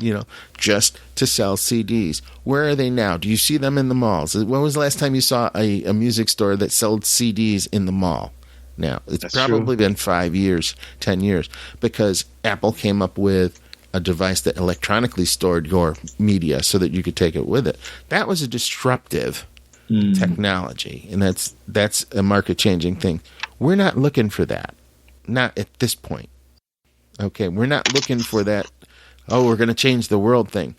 S1: Just to sell CDs. Where are they now? Do you see them in the malls? When was the last time you saw a music store that sold CDs in the mall? Now, it's probably been 5 years, 10 years, because Apple came up with a device that electronically stored your media so that you could take it with it. That was a disruptive technology, and that's a market-changing thing. We're not looking for that. Not at this point. Okay, we're not looking for that, oh, we're going to change the world thing.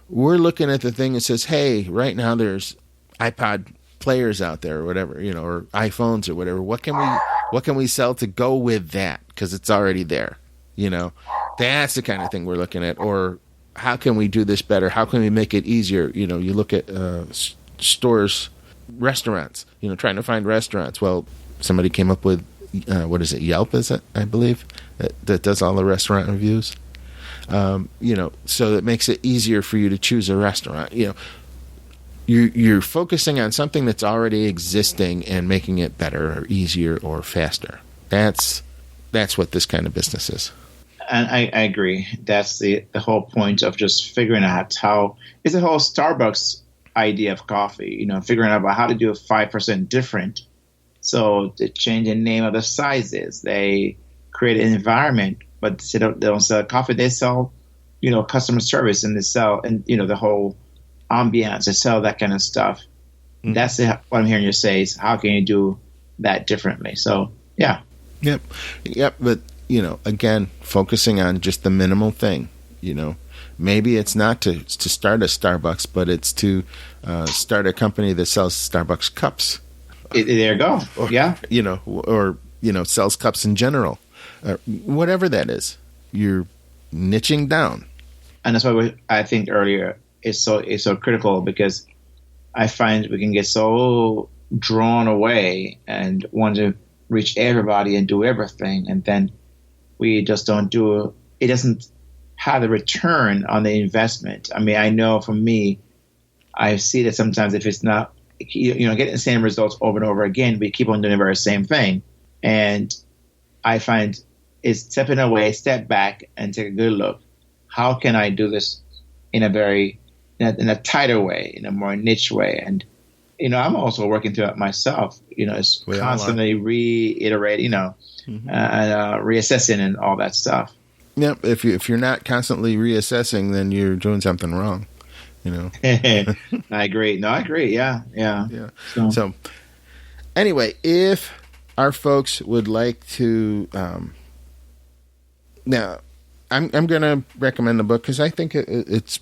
S1: We're looking at the thing that says, hey, right now there's iPod players out there or whatever, or iPhones or whatever. What can we sell to go with that? Because it's already there. That's the kind of thing we're looking at. Or how can we do this better? How can we make it easier? You look at stores, restaurants, trying to find restaurants. Well, somebody came up with, Yelp, is it, I believe, that does all the restaurant reviews. So it makes it easier for you to choose a restaurant. You're focusing on something that's already existing and making it better or easier or faster. That's what this kind of business is.
S3: And I agree. That's the whole point of just figuring out how it's the whole Starbucks idea of coffee. Figuring out about how to do it 5% different. So they change the name of the sizes. They create an environment, but they don't sell coffee. They sell, customer service, and they sell, and the whole ambiance. They sell that kind of stuff. Mm-hmm. That's what I'm hearing you say is, how can you do that differently? So, yeah.
S1: Yep. But, again, focusing on just the minimal thing. maybe it's not to start a Starbucks, but it's to start a company that sells Starbucks cups.
S3: There you go.
S1: Or,
S3: yeah.
S1: Or sells cups in general. Whatever that is, you're niching down.
S3: And that's why I think earlier it's so critical, because I find we can get so drawn away and want to reach everybody and do everything, and then we just don't do it. Doesn't have the return on the investment. I mean, I know for me, I see that sometimes if it's not, getting the same results over and over again, we keep on doing the very same thing. And I find it's stepping away, step back, and take a good look. How can I do this in a tighter way, in a more niche way? And I'm also working through it myself. It's constantly reiterating, and reassessing and all that stuff.
S1: Yep. If you're not constantly reassessing, then you're doing something wrong.
S3: I agree. No, I agree. Yeah.
S1: So anyway, if our folks would like to, now I'm going to recommend the book because I think it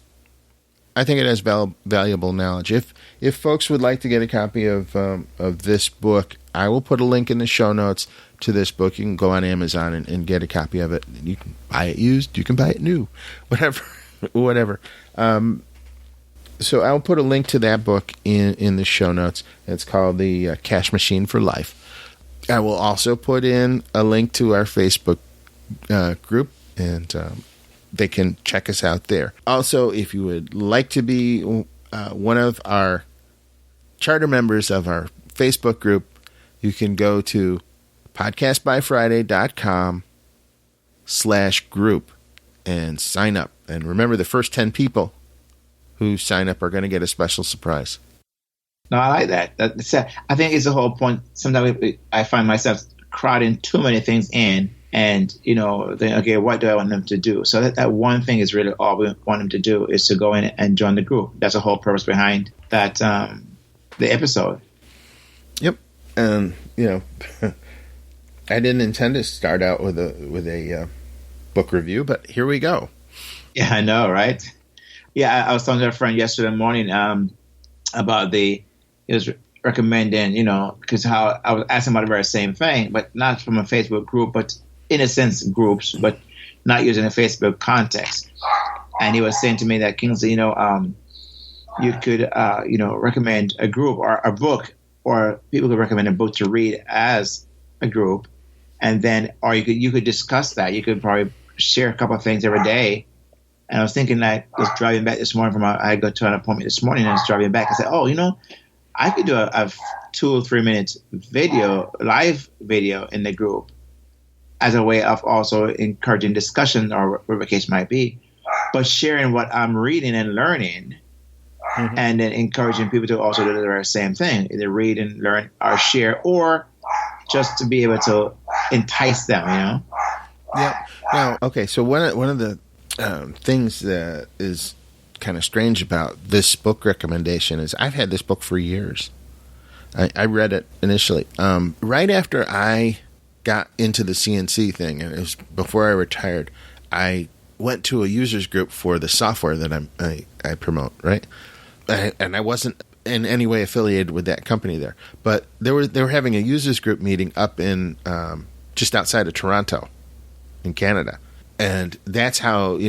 S1: has valuable knowledge. If folks would like to get a copy of this book, I will put a link in the show notes to this book. You can go on Amazon and get a copy of it. You can buy it used. You can buy it new. Whatever. So I'll put a link to that book in the show notes. It's called The Cash Machine for Life. I will also put in a link to our Facebook group, and they can check us out there. Also, if you would like to be one of our charter members of our Facebook group, you can go to podcastbyfriday.com/group and sign up. And remember, the first 10 people who sign up are going to get a special surprise.
S3: No, I like that. I think it's the whole point. Sometimes I find myself crowding too many things in, and then, okay, what do I want them to do? So that one thing is really all we want them to do, is to go in and join the group. That's the whole purpose behind that the episode.
S1: Yep. And I didn't intend to start out with a book review, but here we go.
S3: Yeah, I know, right? Yeah, I was talking to a friend yesterday morning about he was recommending, because how I was asking about the very same thing, but not from a Facebook group, but in a sense groups, but not using a Facebook context. And he was saying to me that, Kingsley, you could, recommend a group or a book, or people could recommend a book to read as a group, and then, or you could discuss that. You could probably share a couple of things every day. And I was thinking that I was driving back this morning I got to an appointment this morning, and I was driving back. I said, I could do a 2 or 3 minute live video in the group as a way of also encouraging discussion, or whatever the case might be, but sharing what I'm reading and learning, and then encouraging people to also do the very same thing, either read and learn or share, or just to be able to entice them,
S1: Yeah. Now, okay, so one of the things that is kind of strange about this book recommendation is I've had this book for years. I read it initially right after I got into the CNC thing, and it was before I retired. I went to a users group for the software that I promote, right? And I wasn't in any way affiliated with that company there, but they were having a users group meeting up in just outside of Toronto, in Canada. And that's how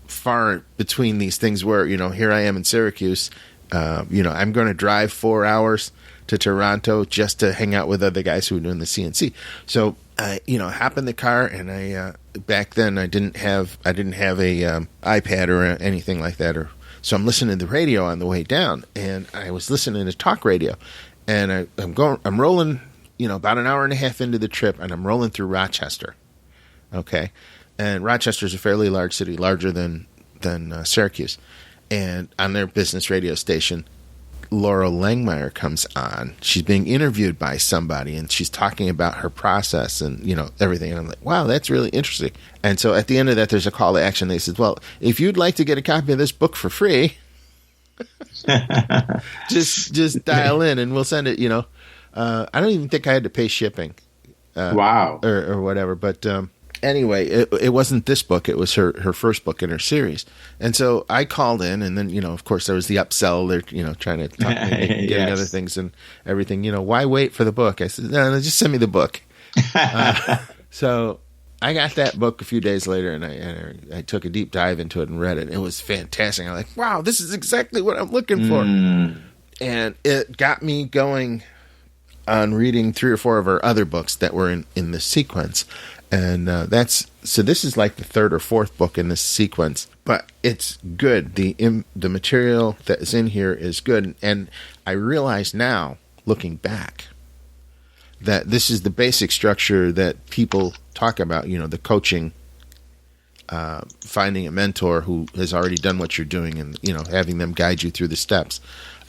S1: far between these things were. Here I am in Syracuse. I'm going to drive 4 hours to Toronto just to hang out with other guys who were doing the CNC. So I, hop in the car, and I back then I didn't have a iPad or anything like that, so I'm listening to the radio on the way down, and I was listening to talk radio, and I'm rolling, about an hour and a half into the trip, and I'm rolling through Rochester. Okay, and Rochester's a fairly large city, larger than Syracuse, and on their business radio station, Laurel Langmeyer comes on. She's being interviewed by somebody, and she's talking about her process and everything. And I'm like, wow, that's really interesting. And so at the end of that, there's a call to action. They said, well, if you'd like to get a copy of this book for free, just dial in and we'll send it. I don't even think I had to pay shipping.
S3: Wow,
S1: or whatever, but. anyway, it wasn't this book. It was her first book in her series. And so I called in, and then, of course, there was the upsell. They're, trying to talk me into getting
S3: Yes.
S1: other things and everything. Why wait for the book? I said, no, just send me the book. So I got that book a few days later, and I took a deep dive into it and read it. It was fantastic. I'm like, wow, this is exactly what I'm looking for. And it got me going on reading 3 or 4 of her other books that were in this sequence. And so this is like the 3rd or 4th book in this sequence, but it's good. The material that is in here is good. And I realize now, looking back, that this is the basic structure that people talk about, the coaching, finding a mentor who has already done what you're doing and, having them guide you through the steps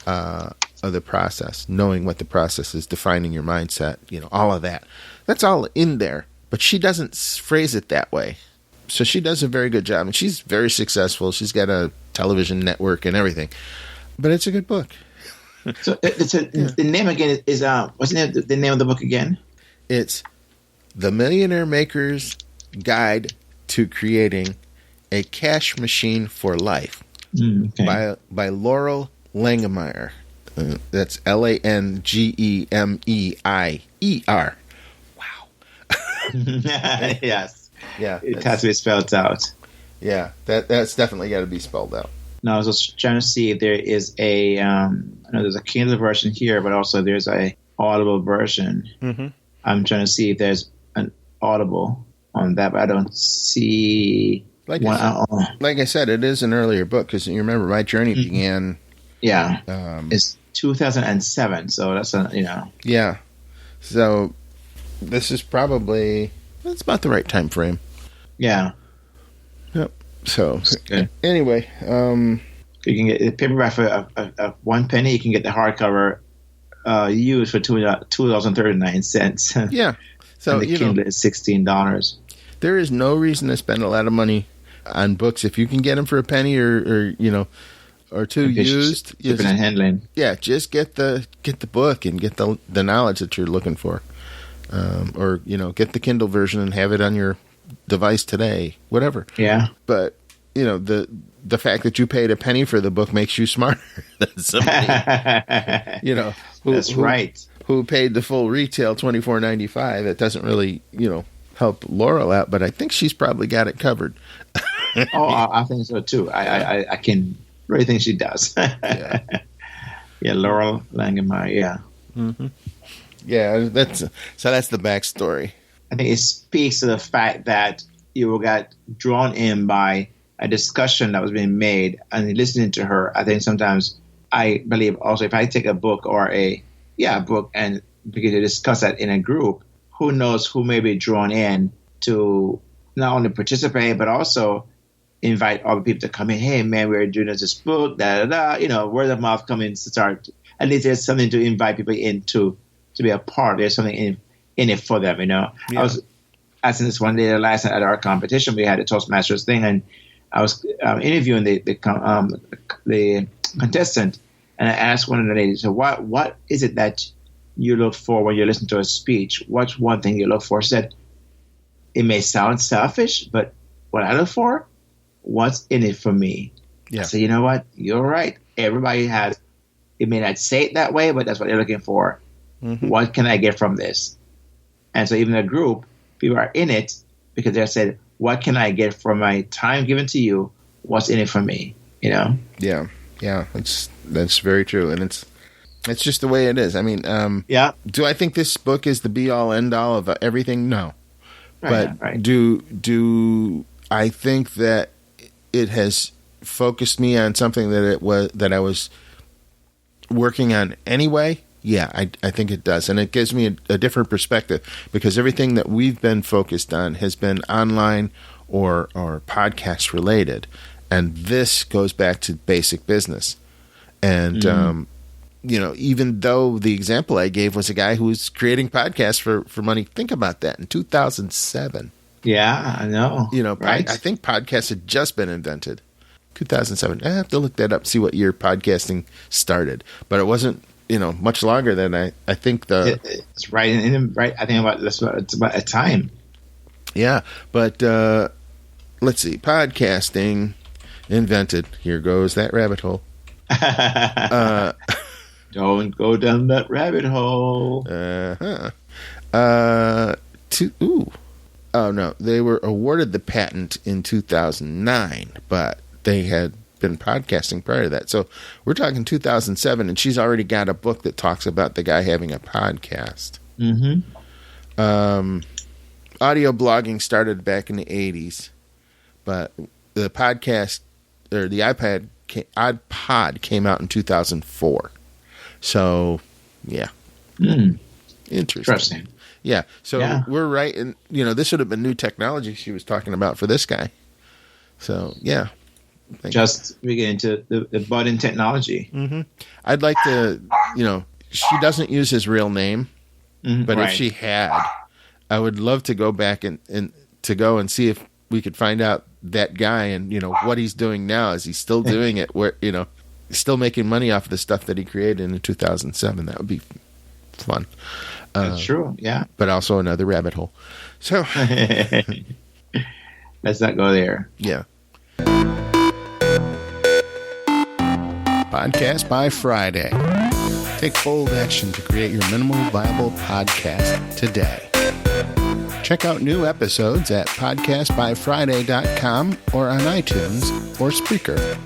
S1: of the process, knowing what the process is, defining your mindset, all of that. That's all in there, but she doesn't phrase it that way. So she does a very good job, and she's very successful. She's got a television network and everything, but it's a good book.
S3: So the name again is what's the name of the book again?
S1: It's The Millionaire Maker's Guide to Creating a Cash Machine for Life by Laurel Langemeier. That's Langemeier. Wow.
S3: Yes.
S1: Yeah.
S3: It has to be spelled out.
S1: Yeah, that's definitely got to be spelled out.
S3: Now, I was just trying to see if there is I know there's a Kindle version here, but also there's a Audible version. Mm-hmm. I'm trying to see if there's an Audible on that, but I don't see
S1: like
S3: one.
S1: Like I said, it is an earlier book because you remember my journey began.
S3: Yeah, it's 2007, so that's
S1: Yeah, so this is probably that's about the right time frame.
S3: Yeah.
S1: Yep. So
S3: good.
S1: Anyway,
S3: you can get the paperback for one penny. You can get the hardcover used for $2.39.
S1: Yeah. So
S3: and the Kindle is $16.
S1: There is no reason to spend a lot of money on books if you can get them for a penny or two used.
S3: Shipping and handling.
S1: Yeah, just get the book and get the knowledge that you're looking for, or get the Kindle version and have it on your device today, whatever.
S3: Yeah.
S1: But the fact that you paid a penny for the book makes you smarter than somebody.
S3: That's right.
S1: Who paid the full retail $24.95? It doesn't really help Laurel out, but I think she's probably got it covered.
S3: I think so too. I can really think she does.
S1: Yeah.
S3: Yeah, Laurel Langemeier. Yeah.
S1: Mm-hmm. Yeah, that's the backstory.
S3: I think it speaks to the fact that you got drawn in by a discussion that was being made and listening to her. I think sometimes I believe also if I take a book or a book and begin to discuss that in a group, who knows who may be drawn in to not only participate but also invite other people to come in. Hey man, we're doing this book, word of mouth coming to start. At least there's something to invite people in to be a part. There's something in it for them, Yeah. I was asking this one day last night at our competition. We had a Toastmasters thing, and I was interviewing the contestant, and I asked one of the ladies, "So what is it that you look for when you listen to a speech? What's one thing you look for?" She said, "It may sound selfish, but what I look for, what's in it for me."
S1: Yeah.
S3: So you know what? You're right. Everybody has. It may not say it that way, but that's what they're looking for. Mm-hmm. What can I get from this? And so even a group, people are in it because they said, what can I get from my time given to you? What's in it for me?
S1: Yeah. That's very true. And it's just the way it is. I mean, do I think this book is the be all end all of everything? No. Right, but do I think that it has focused me on something that I was working on anyway? Yeah, I think it does. And it gives me a different perspective because everything that we've been focused on has been online or podcast related. And this goes back to basic business. And, even though the example I gave was a guy who was creating podcasts for money, think about that in 2007.
S3: Yeah, I know. Right?
S1: I think podcasts had just been invented. 2007. I have to look that up, see what year podcasting started. But it wasn't, much longer than I think
S3: it's right. Right. I think it's about a time.
S1: Yeah, but let's see. Podcasting invented. Here goes that rabbit hole.
S3: Don't go down that rabbit hole.
S1: Oh, no. They were awarded the patent in 2009, but they had been podcasting prior to that. So we're talking 2007, and she's already got a book that talks about the guy having a podcast.
S3: Mm-hmm.
S1: Audio blogging started back in the 80s, but the podcast, or the iPod came out in 2004. So, yeah. Interesting. Yeah. So we're right. And, this would have been new technology she was talking about for this guy. So, yeah.
S3: Just beginning to the budding technology.
S1: Mm-hmm. I'd like to, she doesn't use his real name, but if she had, I would love to go back and to go and see if we could find out that guy and, what he's doing now. Is he still doing it where, still making money off of the stuff that he created in 2007? That would be fun.
S3: That's true, yeah.
S1: But also another rabbit hole. So
S3: let's not go there.
S1: Yeah. Podcast by Friday. Take bold action to create your minimal viable podcast today. Check out new episodes at podcastbyfriday.com or on iTunes or Spreaker.